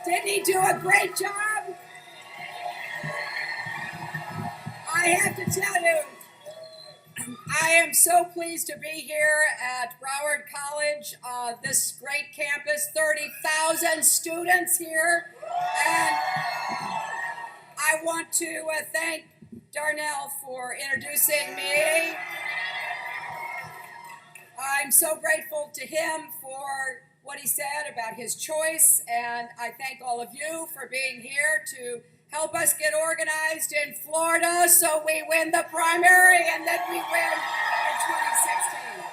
Didn't he do a great job? I have to tell you, I am so pleased to be here at Broward College, this great campus, 30,000 students here. And I want to thank Darnell for introducing me. I'm so grateful to him for what he said about his choice, and I thank all of you for being here to help us get organized in Florida so we win the primary and then we win in 2016.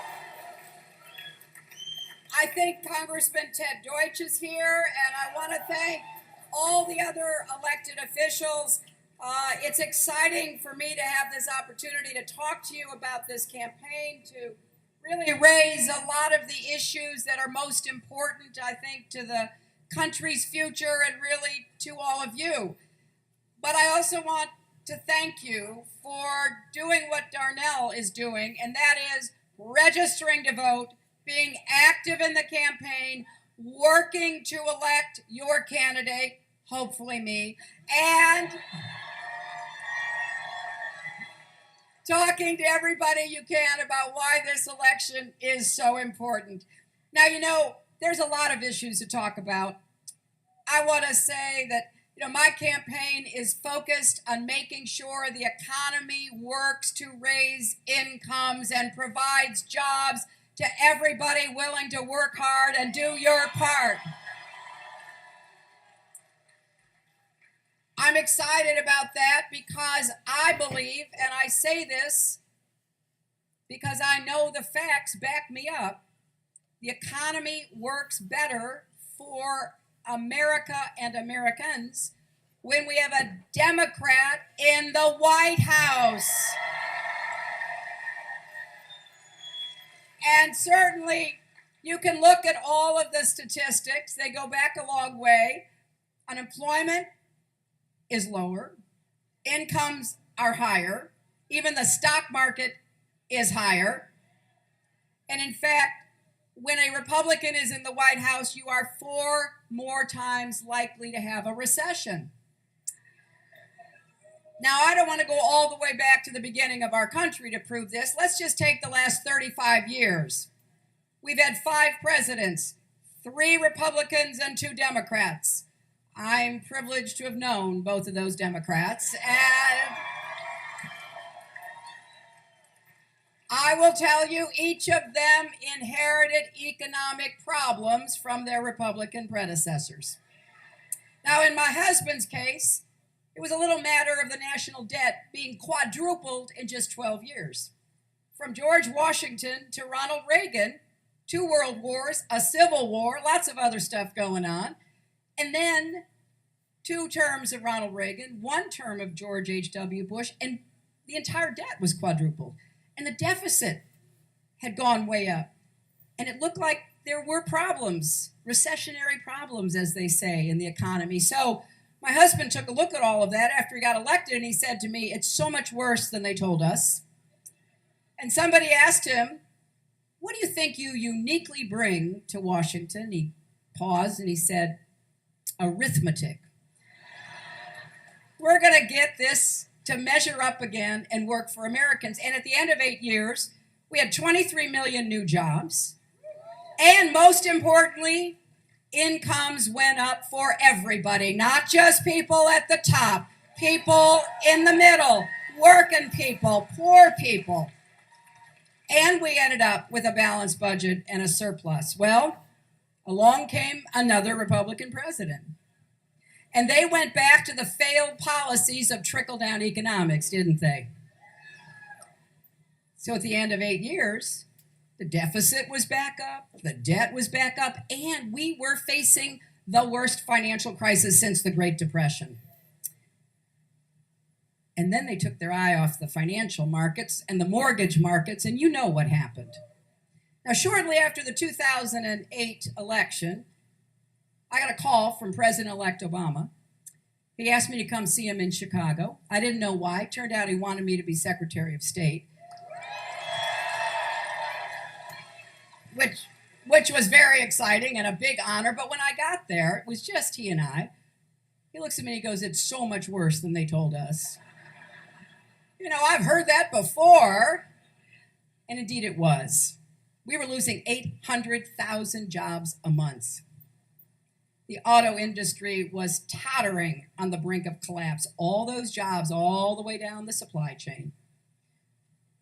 I think Congressman Ted Deutsch is here, and I want to thank all the other elected officials. It's exciting for me to have this opportunity to talk to you about this campaign, to really raise a lot of the issues that are most important, I think, to the country's future and really to all of you. But I also want to thank you for doing what Darnell is doing, and that is registering to vote, being active in the campaign, working to elect your candidate, hopefully me, and talking to everybody you can about why this election is so important. Now, you know, there's a lot of issues to talk about. I want to say that, you know, my campaign is focused on making sure the economy works to raise incomes and provides jobs to everybody willing to work hard and do your part. I'm excited about that because I believe, and I say this because I know the facts back me up, the economy works better for America and Americans when we have a Democrat in the White House. And certainly you can look at all of the statistics. They go back a long way. Unemployment is lower. Incomes are higher. Even the stock market is higher. And in fact, when a Republican is in the White House, you are 4 more times likely to have a recession. Now, I don't want to go all the way back to the beginning of our country to prove this. Let's just take the last 35 years. We've had 5 presidents, 3 Republicans and 2 Democrats. I'm privileged to have known both of those Democrats, and I will tell you, each of them inherited economic problems from their Republican predecessors. Now, in my husband's case, it was a little matter of the national debt being quadrupled in just 12 years. From George Washington to Ronald Reagan, 2 world wars, a civil war, lots of other stuff going on. And then 2 terms of Ronald Reagan, 1 term of George H.W. Bush, and the entire debt was quadrupled. And the deficit had gone way up. And it looked like there were problems, recessionary problems, as they say, in the economy. So my husband took a look at all of that after he got elected, and he said to me, it's so much worse than they told us. And somebody asked him, what do you think you uniquely bring to Washington? He paused and he said, arithmetic. We're going to get this to measure up again and work for Americans. And at the end of 8 years, we had 23 million new jobs. And most importantly, incomes went up for everybody, not just people at the top, people in the middle, working people, poor people. And we ended up with a balanced budget and a surplus. Well, along came another Republican president. And they went back to the failed policies of trickle-down economics, didn't they? So at the end of 8 years, the deficit was back up, the debt was back up, and we were facing the worst financial crisis since the Great Depression. And then they took their eye off the financial markets and the mortgage markets, and you know what happened. Now, shortly after the 2008 election, I got a call from President-elect Obama. He asked me to come see him in Chicago. I didn't know why. Turned out he wanted me to be Secretary of State, which which was very exciting and a big honor. But when I got there, it was just he and I. He looks at me and he goes, "It's so much worse than they told us." You know, I've heard that before. And indeed it was. We were losing 800,000 jobs a month. The auto industry was tottering on the brink of collapse. All those jobs all the way down the supply chain.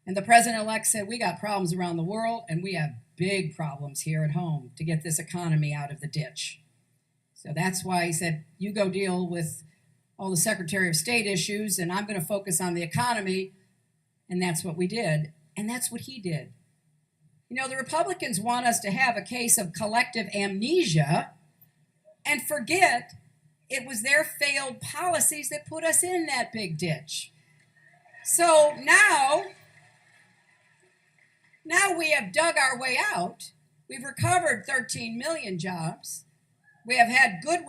And the president-elect said, "We got problems around the world, and we have big problems here at home to get this economy out of the ditch." So that's why he said, "You go deal with all the Secretary of State issues, and I'm going to focus on the economy." And that's what we did. And that's what he did. You know, the Republicans want us to have a case of collective amnesia and forget it was their failed policies that put us in that big ditch. So now we have dug our way out. We've recovered 13 million jobs. We have had good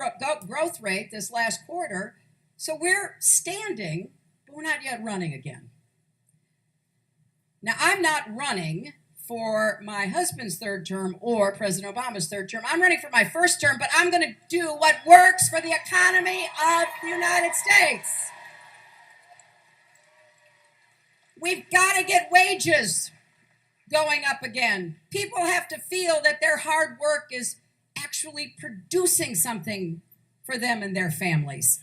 growth rate this last quarter. So we're standing, but we're not yet running again. Now, I'm not running for my husband's third term or President Obama's third term. I'm running for my first term, but I'm going to do what works for the economy of the United States. We've got to get wages going up again. People have to feel that their hard work is actually producing something for them and their families.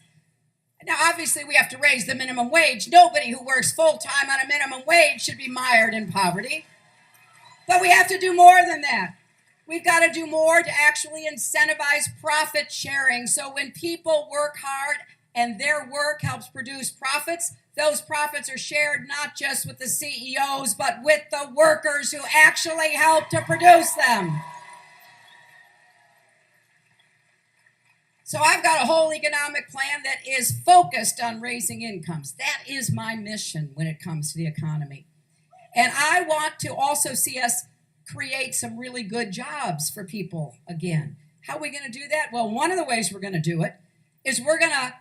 Now, obviously, we have to raise the minimum wage. Nobody who works full-time on a minimum wage should be mired in poverty. But we have to do more than that. We've got to do more to actually incentivize profit sharing. So when people work hard and their work helps produce profits, those profits are shared not just with the CEOs, but with the workers who actually help to produce them. So I've got a whole economic plan that is focused on raising incomes. That is my mission when it comes to the economy. And I want to also see us create some really good jobs for people again. How are we going to do that? Well, one of the ways we're going to do it is we're going to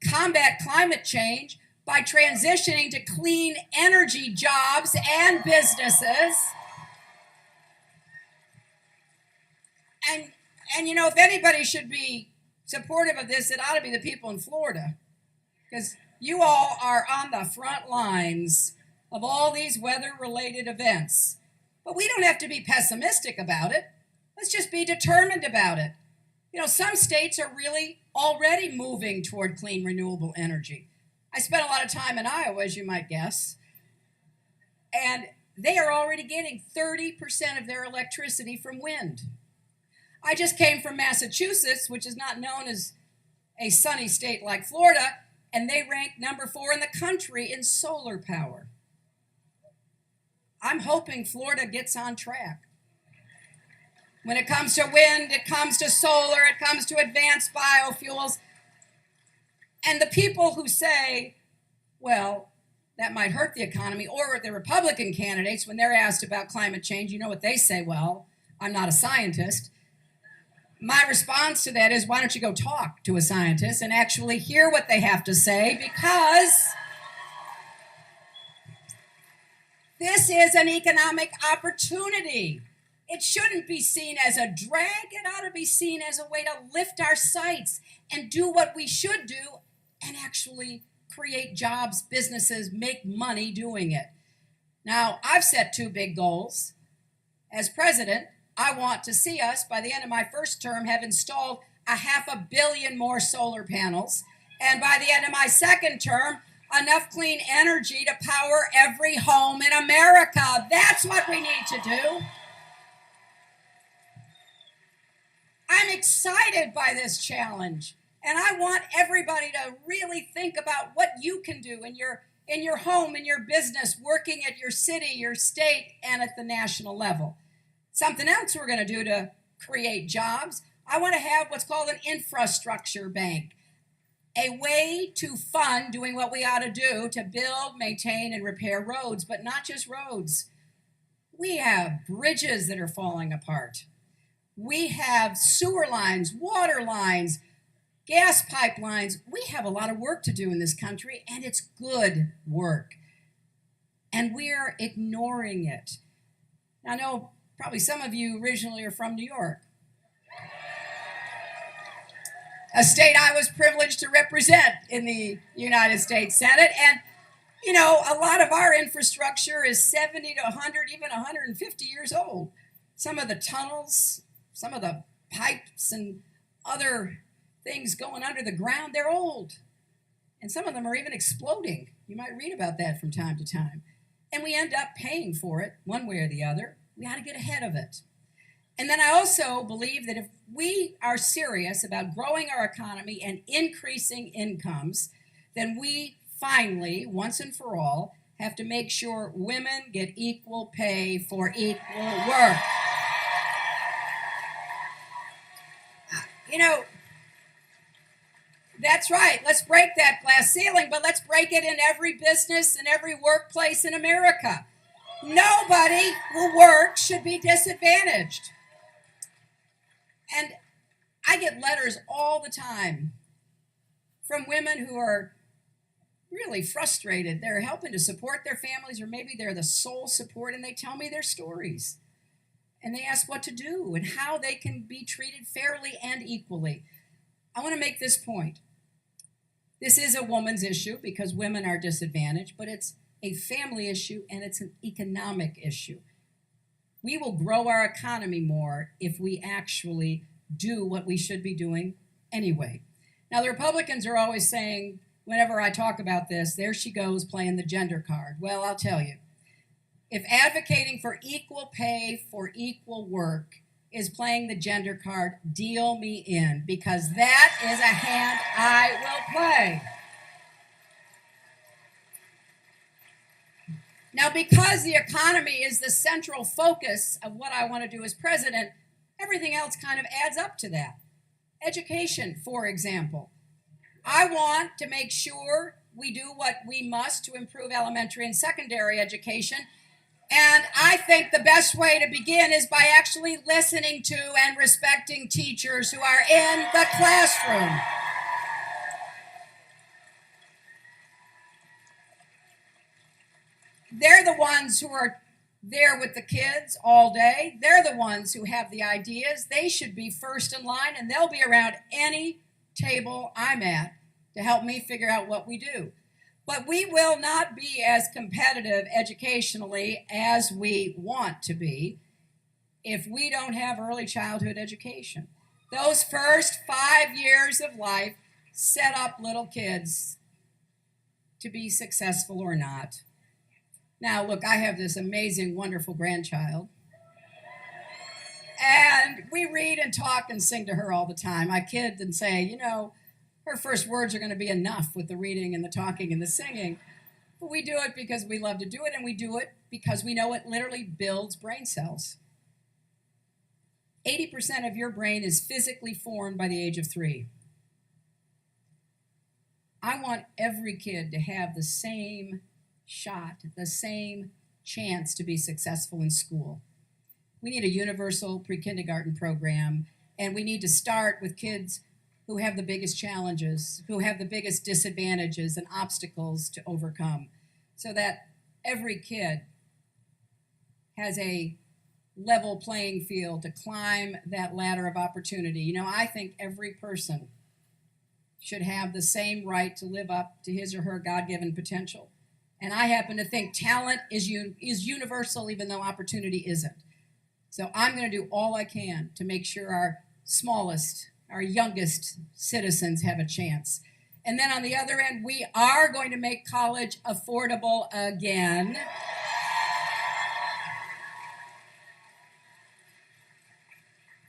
combat climate change by transitioning to clean energy jobs and businesses. And you know, if anybody should be supportive of this, it ought to be the people in Florida, because you all are on the front lines of all these weather-related events. But we don't have to be pessimistic about it. Let's just be determined about it. You know, some states are really already moving toward clean, renewable energy. I spent a lot of time in Iowa, as you might guess, and they are already getting 30% of their electricity from wind. I just came from Massachusetts, which is not known as a sunny state like Florida, and they rank number 4 in the country in solar power. I'm hoping Florida gets on track. When it comes to wind, it comes to solar, it comes to advanced biofuels. And the people who say, well, that might hurt the economy, or the Republican candidates, when they're asked about climate change, you know what they say? Well, I'm not a scientist. My response to that is, why don't you go talk to a scientist and actually hear what they have to say, because this is an economic opportunity. It shouldn't be seen as a drag. It ought to be seen as a way to lift our sights and do what we should do and actually create jobs, businesses, make money doing it. Now, I've set 2 big goals. As president, I want to see us, by the end of my first term, have installed 500 million more solar panels. And by the end of my second term, enough clean energy to power every home in America. That's what we need to do. I'm excited by this challenge, and I want everybody to really think about what you can do in your home, in your business, working at your city, your state, and at the national level. Something else we're going to do to create jobs, I want to have what's called an infrastructure bank, a way to fund doing what we ought to do to build, maintain, and repair roads, but not just roads. We have bridges that are falling apart. We have sewer lines, water lines, gas pipelines. We have a lot of work to do in this country, and it's good work. And we're ignoring it. Now, I know Probably some of you originally are from New York, a state I was privileged to represent in the United States Senate. And, you know, a lot of our infrastructure is 70 to 100, even 150 years old. Some of the tunnels, some of the pipes and other things going under the ground, they're old. And some of them are even exploding. You might read about that from time to time. And we end up paying for it one way or the other. We got to get ahead of it. And then I also believe that if we are serious about growing our economy and increasing incomes, then we finally, once and for all, have to make sure women get equal pay for equal work. You know, that's right. Let's break that glass ceiling, but let's break it in every business and every workplace in America. Nobody who works should be disadvantaged. And I get letters all the time from women who are really frustrated. They're helping to support their families, or maybe they're the sole support, and they tell me their stories. And they ask what to do and how they can be treated fairly and equally. I want to make this point. This is a woman's issue because women are disadvantaged, but it's a family issue and it's an economic issue. We will grow our economy more if we actually do what we should be doing anyway. Now, the Republicans are always saying, whenever I talk about this, there she goes playing the gender card. Well, I'll tell you, if advocating for equal pay for equal work is playing the gender card, deal me in, because that is a hand I will play. Now, because the economy is the central focus of what I want to do as president, everything else kind of adds up to that. Education, for example. I want to make sure we do what we must to improve elementary and secondary education. And I think the best way to begin is by actually listening to and respecting teachers who are in the classroom. They're the ones who are there with the kids all day. They're the ones who have the ideas. They should be first in line, and they'll be around any table I'm at to help me figure out what we do. But we will not be as competitive educationally as we want to be if we don't have early childhood education. Those first 5 years of life set up little kids to be successful or not. Now, look, I have this amazing, wonderful grandchild. And we read and talk and sing to her all the time. I kid and say, you know, her first words are going to be enough with the reading and the talking and the singing. But we do it because we love to do it, and we do it because we know it literally builds brain cells. 80% of your brain is physically formed by the age of 3. I want every kid to have the same shot, the same chance to be successful in school. We need a universal pre-kindergarten program, and we need to start with kids who have the biggest challenges, who have the biggest disadvantages and obstacles to overcome, so that every kid has a level playing field to climb that ladder of opportunity. You know, I think every person should have the same right to live up to his or her God-given potential. And I happen to think talent is universal, even though opportunity isn't. So I'm going to do all I can to make sure our smallest, our youngest citizens have a chance. And then on the other end, we are going to make college affordable again.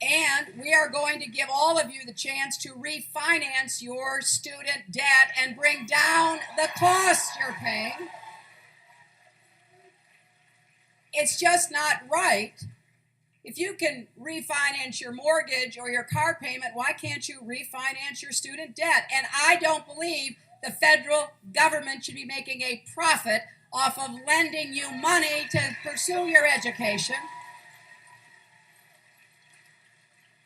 And we are going to give all of you the chance to refinance your student debt and bring down the costs you're paying. It's just not right. If you can refinance your mortgage or your car payment, why can't you refinance your student debt? And I don't believe the federal government should be making a profit off of lending you money to pursue your education.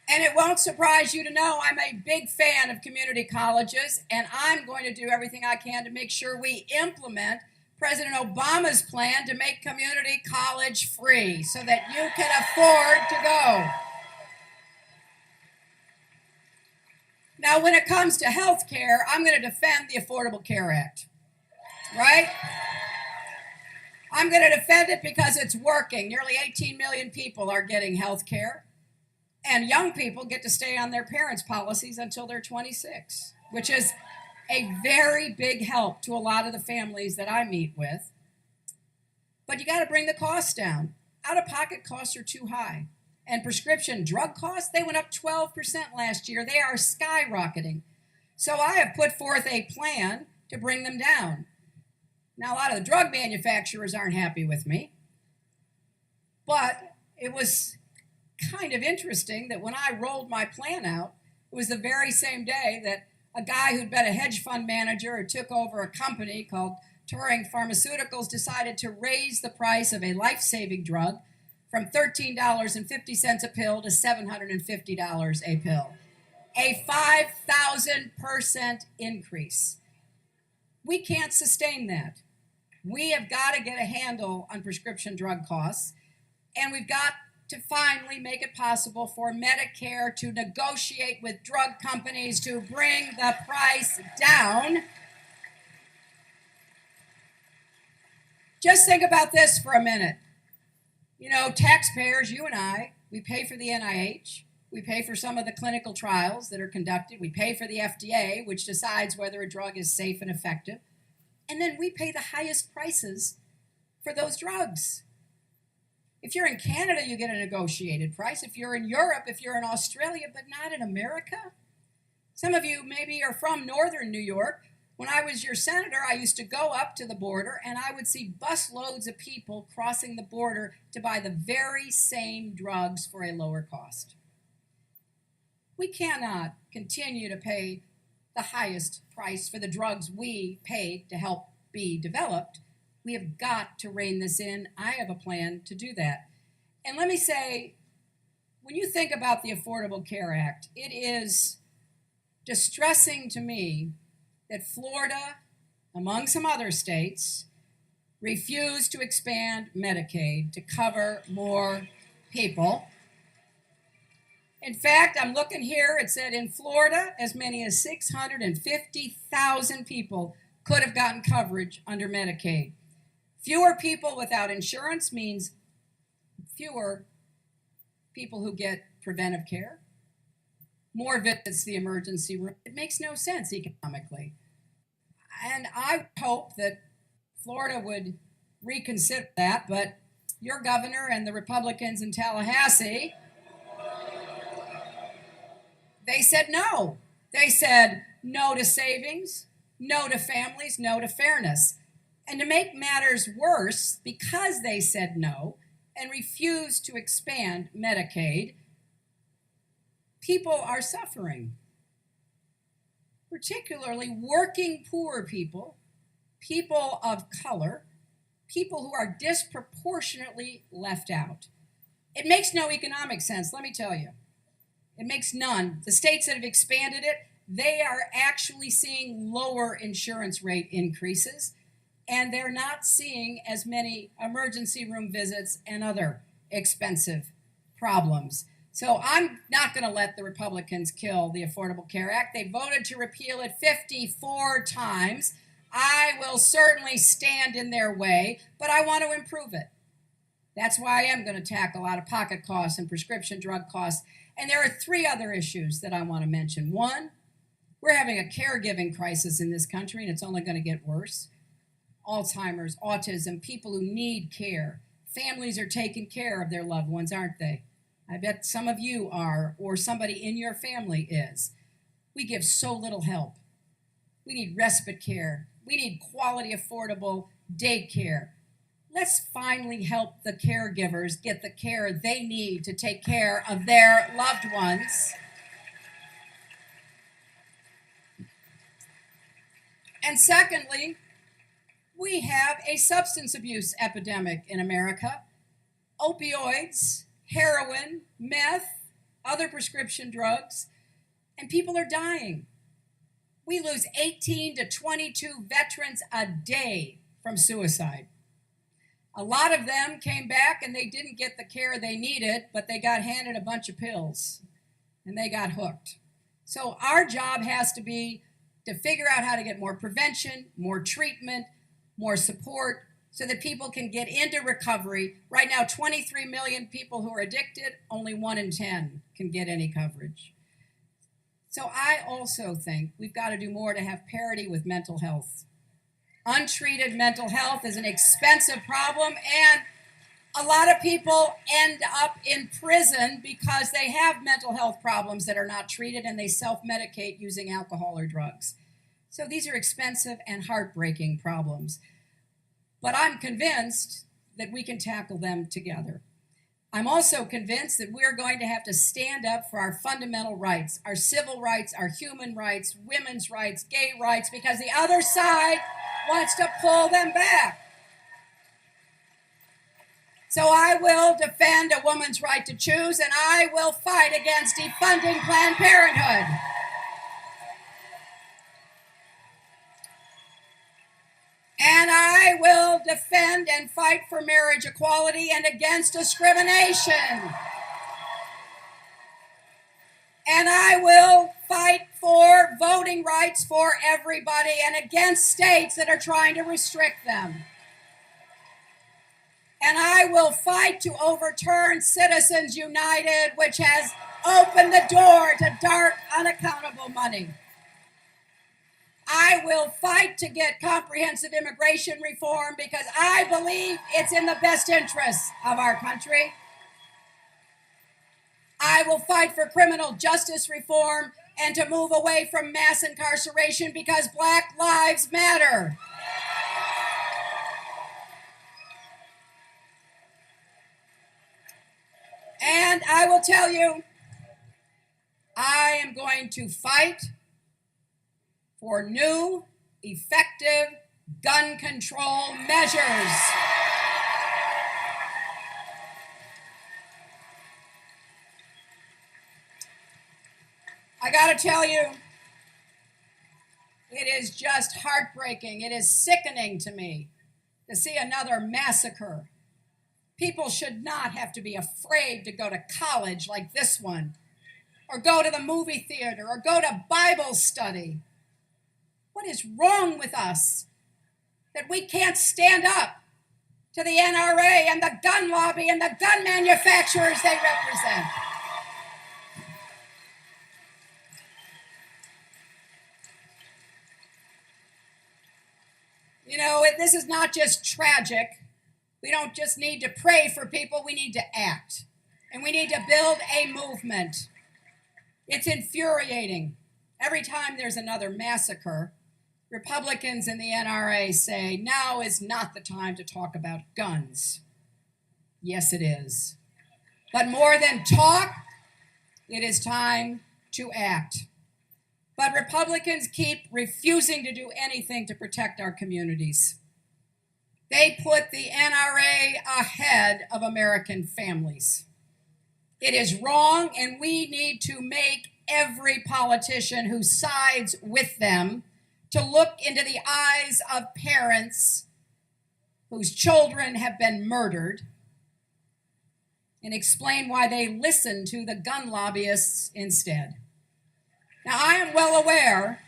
And it won't surprise you to know I'm a big fan of community colleges, and I'm going to do everything I can to make sure we implement President Obama's plan to make community college free so that you can afford to go. Now, when it comes to health care, I'm going to defend the Affordable Care Act, right? I'm going to defend it because it's working. Nearly 18 million people are getting health care, and young people get to stay on their parents' policies until they're 26, which is a very big help to a lot of the families that I meet with. But you got to bring the costs down. Out-of-pocket costs are too high. And prescription drug costs, they went up 12% last year. They are skyrocketing. So I have put forth a plan to bring them down. Now, a lot of the drug manufacturers aren't happy with me. But it was kind of interesting that when I rolled my plan out, it was the very same day that a guy who'd been a hedge fund manager who took over a company called Turing Pharmaceuticals decided to raise the price of a life-saving drug from $13.50 a pill to $750 a pill. A 5,000% increase. We can't sustain that. We have got to get a handle on prescription drug costs, and we've got to finally make it possible for Medicare to negotiate with drug companies to bring the price down. Just think about this for a minute. You know, taxpayers, you and I, we pay for the NIH, we pay for some of the clinical trials that are conducted, we pay for the FDA, which decides whether a drug is safe and effective, and then we pay the highest prices for those drugs. If you're in Canada, you get a negotiated price. If you're in Europe, if you're in Australia, but not in America. Some of you maybe are from northern New York. When I was your senator, I used to go up to the border and I would see busloads of people crossing the border to buy the very same drugs for a lower cost. We cannot continue to pay the highest price for the drugs we paid to help be developed. We have got to rein this in. I have a plan to do that. And let me say, when you think about the Affordable Care Act, it is distressing to me that Florida, among some other states, refused to expand Medicaid to cover more people. In fact, I'm looking here, it said in Florida, as many as 650,000 people could have gotten coverage under Medicaid. Fewer people without insurance means fewer people who get preventive care, more visits to the emergency room. It makes no sense economically. And I hope that Florida would reconsider that, but your governor and the Republicans in Tallahassee, they said no. They said no to savings, no to families, no to fairness. And to make matters worse, because they said no and refused to expand Medicaid, people are suffering, particularly working poor people, people of color, people who are disproportionately left out. It makes no economic sense, let me tell you. It makes none. The states that have expanded it, they are actually seeing lower insurance rate increases, and they're not seeing as many emergency room visits and other expensive problems. So I'm not going to let the Republicans kill the Affordable Care Act. They voted to repeal it 54 times. I will certainly stand in their way, but I want to improve it. That's why I am going to tackle out-of-pocket costs and prescription drug costs. And there are three other issues that I want to mention. One, we're having a caregiving crisis in this country, and it's only going to get worse. Alzheimer's, autism, people who need care. Families are taking care of their loved ones, aren't they? I bet some of you are, or somebody in your family is. We give so little help. We need respite care. We need quality, affordable daycare. Let's finally help the caregivers get the care they need to take care of their loved ones. And secondly, we have a substance abuse epidemic in America. Opioids, heroin, meth, other prescription drugs, and people are dying. We lose 18 to 22 veterans a day from suicide. A lot of them came back and they didn't get the care they needed, but they got handed a bunch of pills and they got hooked. So our job has to be to figure out how to get more prevention, more treatment, more support, so that people can get into recovery. Right now, 23 million people who are addicted, only 1 in 10 can get any coverage. So I also think we've got to do more to have parity with mental health. Untreated mental health is an expensive problem, and a lot of people end up in prison because they have mental health problems that are not treated and they self-medicate using alcohol or drugs. So these are expensive and heartbreaking problems. But I'm convinced that we can tackle them together. I'm also convinced that we're going to have to stand up for our fundamental rights, our civil rights, our human rights, women's rights, gay rights, because the other side wants to pull them back. So I will defend a woman's right to choose, and I will fight against defunding Planned Parenthood. And I will defend and fight for marriage equality and against discrimination. And I will fight for voting rights for everybody and against states that are trying to restrict them. And I will fight to overturn Citizens United, which has opened the door to dark, unaccountable money. I will fight to get comprehensive immigration reform because I believe it's in the best interests of our country. I will fight for criminal justice reform and to move away from mass incarceration because Black lives matter. And I will tell you, I am going to fight for new, effective gun control measures. I gotta tell you, it is just heartbreaking. It is sickening to me to see another massacre. People should not have to be afraid to go to college like this one, or go to the movie theater, or go to Bible study. What is wrong with us that we can't stand up to the NRA and the gun lobby and the gun manufacturers they represent? You know, this is not just tragic. We don't just need to pray for people, we need to act. And we need to build a movement. It's infuriating. Every time there's another massacre, Republicans in the NRA say, now is not the time to talk about guns. Yes, it is. But more than talk, it is time to act. But Republicans keep refusing to do anything to protect our communities. They put the NRA ahead of American families. It is wrong, and we need to make every politician who sides with them to look into the eyes of parents whose children have been murdered and explain why they listen to the gun lobbyists instead. Now, I'm well aware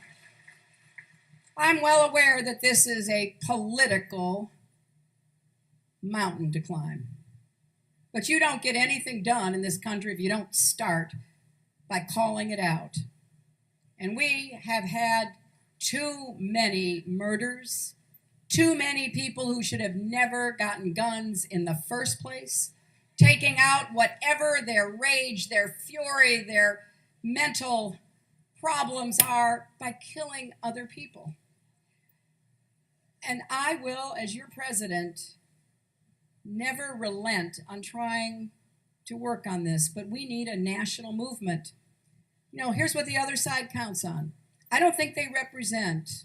that this is a political mountain to climb. But you don't get anything done in this country if you don't start by calling it out. And we have had too many murders, too many people who should have never gotten guns in the first place, taking out whatever their rage, their fury, their mental problems are by killing other people. And I will, as your president, never relent on trying to work on this, but we need a national movement. You know, here's what the other side counts on. I don't think they represent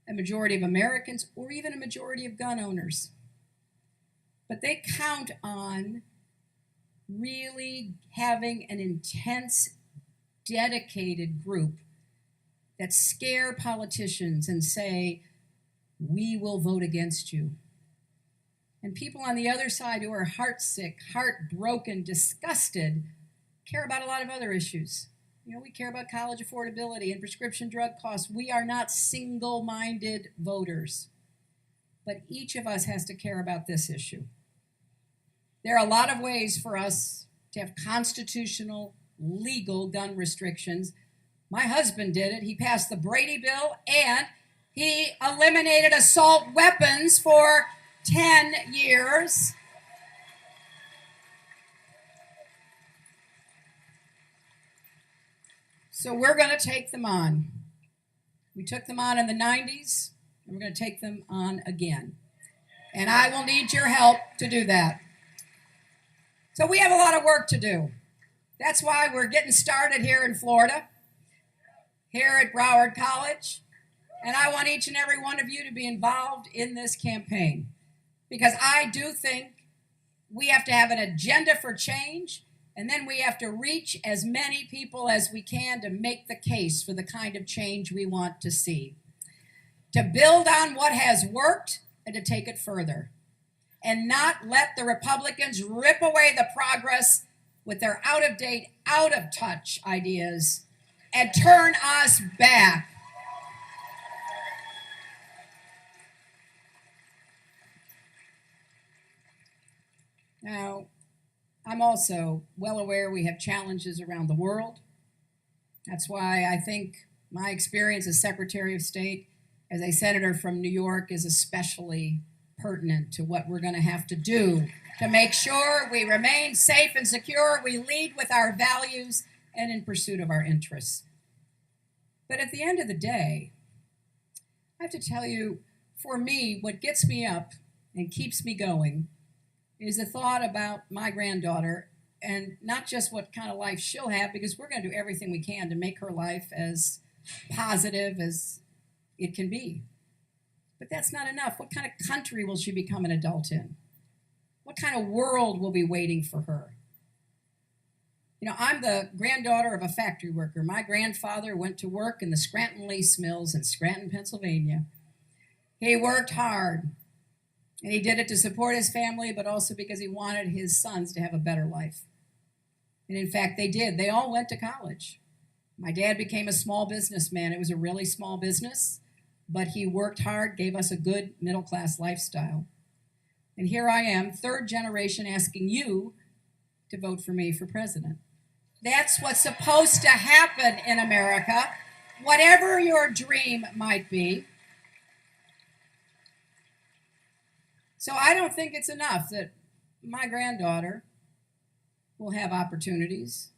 a majority of Americans or even a majority of gun owners, but they count on really having an intense, dedicated group that scare politicians and say, we will vote against you. And people on the other side who are heartsick, heartbroken, disgusted, care about a lot of other issues. We care about college affordability and prescription drug costs. We are not single-minded voters. But each of us has to care about this issue. There are a lot of ways for us to have constitutional, legal gun restrictions. My husband did it. He passed the Brady bill, and he eliminated assault weapons for 10 years. So we're going to take them on. We took them on in the 90s, and we're going to take them on again. And I will need your help to do that. So we have a lot of work to do. That's why we're getting started here in Florida, here at Broward College. And I want each and every one of you to be involved in this campaign, because I do think we have to have an agenda for change, and then we have to reach as many people as we can to make the case for the kind of change we want to see, to build on what has worked and to take it further, and not let the Republicans rip away the progress with their out-of-date, out-of-touch ideas and turn us back. Now, I'm also well aware we have challenges around the world. That's why I think my experience as Secretary of State, as a senator from New York, is especially pertinent to what we're going to have to do to make sure we remain safe and secure, we lead with our values and in pursuit of our interests. But at the end of the day, I have to tell you, for me, what gets me up and keeps me going is the thought about my granddaughter, and not just what kind of life she'll have, because we're going to do everything we can to make her life as positive as it can be. But that's not enough. What kind of country will she become an adult in? What kind of world will be waiting for her? I'm the granddaughter of a factory worker. My grandfather went to work in the Scranton Lace Mills in Scranton, Pennsylvania. He worked hard. And he did it to support his family, but also because he wanted his sons to have a better life. And in fact, they did. They all went to college. My dad became a small businessman. It was a really small business, but he worked hard, gave us a good middle-class lifestyle. And here I am, third generation, asking you to vote for me for president. That's what's supposed to happen in America, whatever your dream might be. So I don't think it's enough that my granddaughter will have opportunities.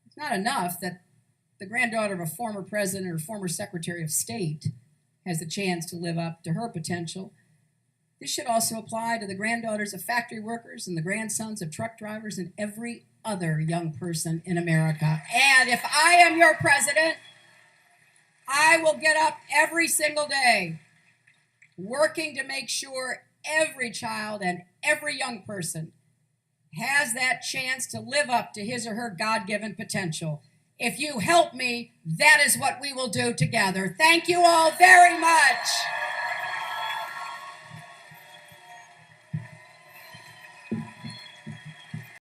It's not enough that the granddaughter of a former president or former secretary of state has the chance to live up to her potential. This should also apply to the granddaughters of factory workers and the grandsons of truck drivers and every other young person in America. And if I am your president, I will get up every single day working to make sure every child and every young person has that chance to live up to his or her God-given potential. If you help me, that is what we will do together. Thank you all very much.